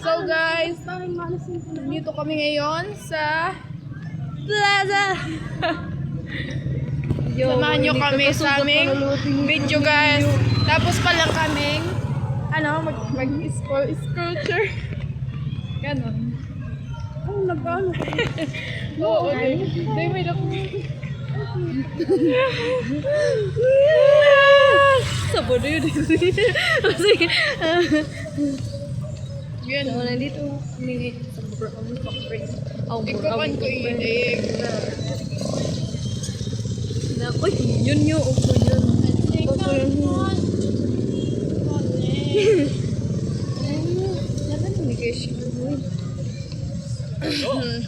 So guys, dito kami ngayon sa Plaza. Samahan nyo kami sa aming video guys. Tapos pala kaming mag-sculpture. Ganon. Oh, nag-ano ka? Oo, they made up. Sabado yun. Sige. Yan. So, nandito kami sa Brown Factory. Ikawan ko inig. Uy, yun yun. Opo yun. Opo yun. Laban yung negation. Ganun.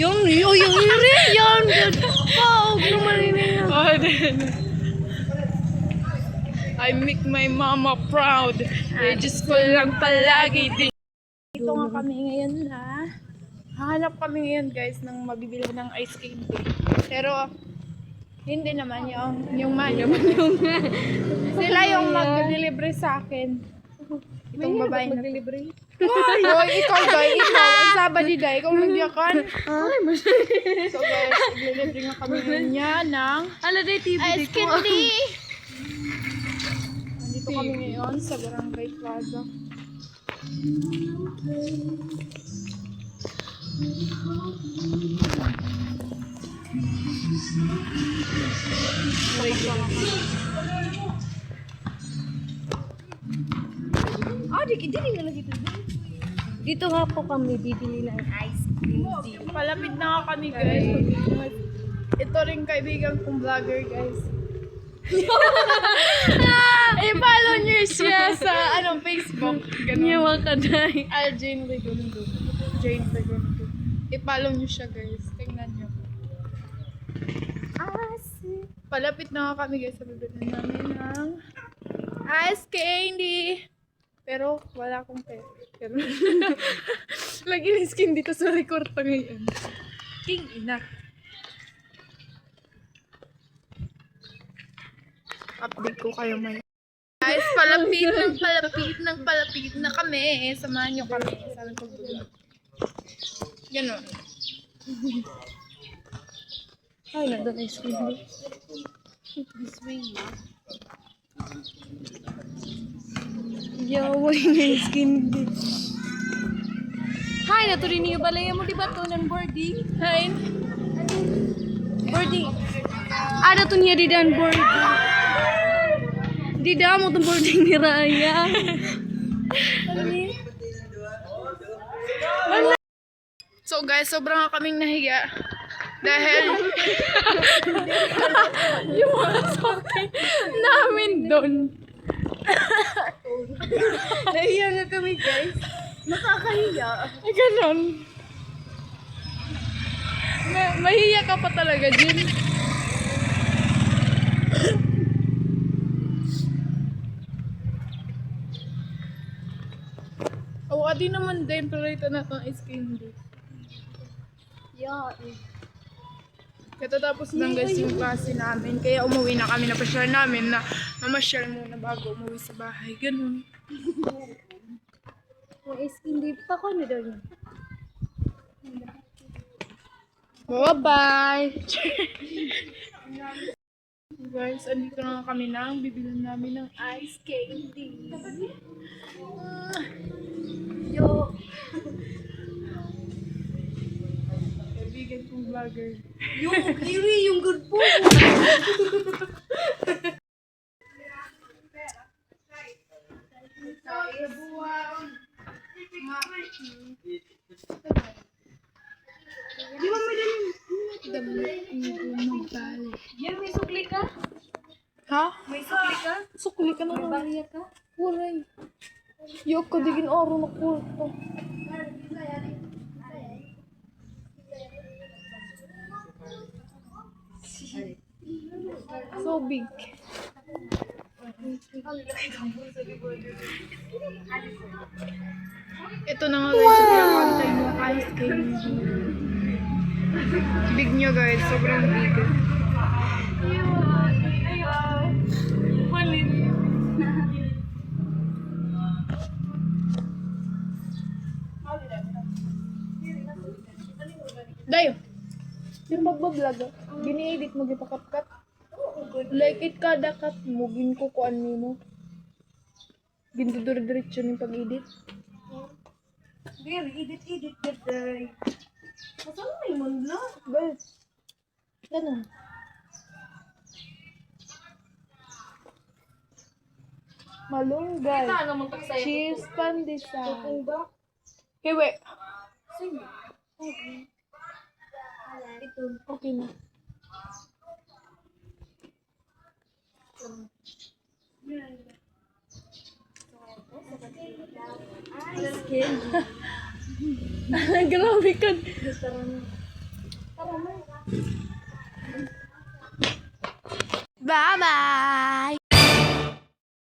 Yung iri yan. Wow, gumaling na. I make my mama proud. Just ko lang palagi din. Dito nga kami ngayon hahanap kami ngayon guys ng mabibili ng ice cream. Pero hindi naman yung sila yung mag-delivery sa akin. Itong babae na mag-delivery. Hoy, ikaw guys, ang sabadi day, ikaw magdiyakan. So guys, mag-delivery nga kami niya ng ice candy. Nandito kami ngayon sa Barangay Plaza. Dito nga po kami bibili ng ice cream. Palapit na nga kami guys. Ito rin kaibigan kong vlogger guys. I-follow niyo siya sa Facebook. Nyawa ka dahil. Jane Legondo. I-follow niyo siya guys. Tingnan niyo. Palapit na nga kami guys sa bibili namin ng ice candy. Pero wala akong pera. Pero lagi ng skin dito sa record pa ngayon. King ina. Update ko kayo may. Guys, palapit na kami. Samahan nyo kami sa pagbubuhat. Ganon. Ay, nandun ice cream. This way. Yawa yung ice cream. Hi, naturin niyo balaya mo diba to ng boarding? Hi. Boarding. Ada to niya di dan boarding. Di mo itong boarding ni Raya. So guys, sobrang kaming nahiga. Dahil yung mga sokin namin doon. Nahiya nga kami guys. Nakakahiya. Ay, ganon. Mahiya ka pa talaga, Jin. Adi naman din, pero ito na itong ice cream din. Yeah. Katatapos lang guys yung klase namin, kaya umuwi na kami, napashare namin na mamasyal muna bago umuwi sa bahay. Ganun. Kung ice cream di pa ko na daw yun. Bye-bye! Guys, andito na kami na. Bibilan namin ng ice candy. Yo. Kaibigan kong vlogger. Yung iri, yung good po. Di ba may dalim? Yan, may sukli ka? Ha? May sukli ka? Sukli ka na May lang. barya ka? Waray. Yok ka digin oro na kurto. So big. Ito na nga guys, yung ice candy. Big nyo guys, sobrang big. Palit. Dayo. Yung magbablog, gini-edit mo gipakapkat. Like it kada cut mo, ginkukuan mo. Gintudur-diretso yung pag-edit. Very edit day. Masama may mundlo. Guys, ganun. Malunggay. Kita naman tak sa'yo. Cheese pandesal. Kung ba? Hiwi. Sige. Okay. Ito. Okay na. Skin. Grabe ka. Bye-bye!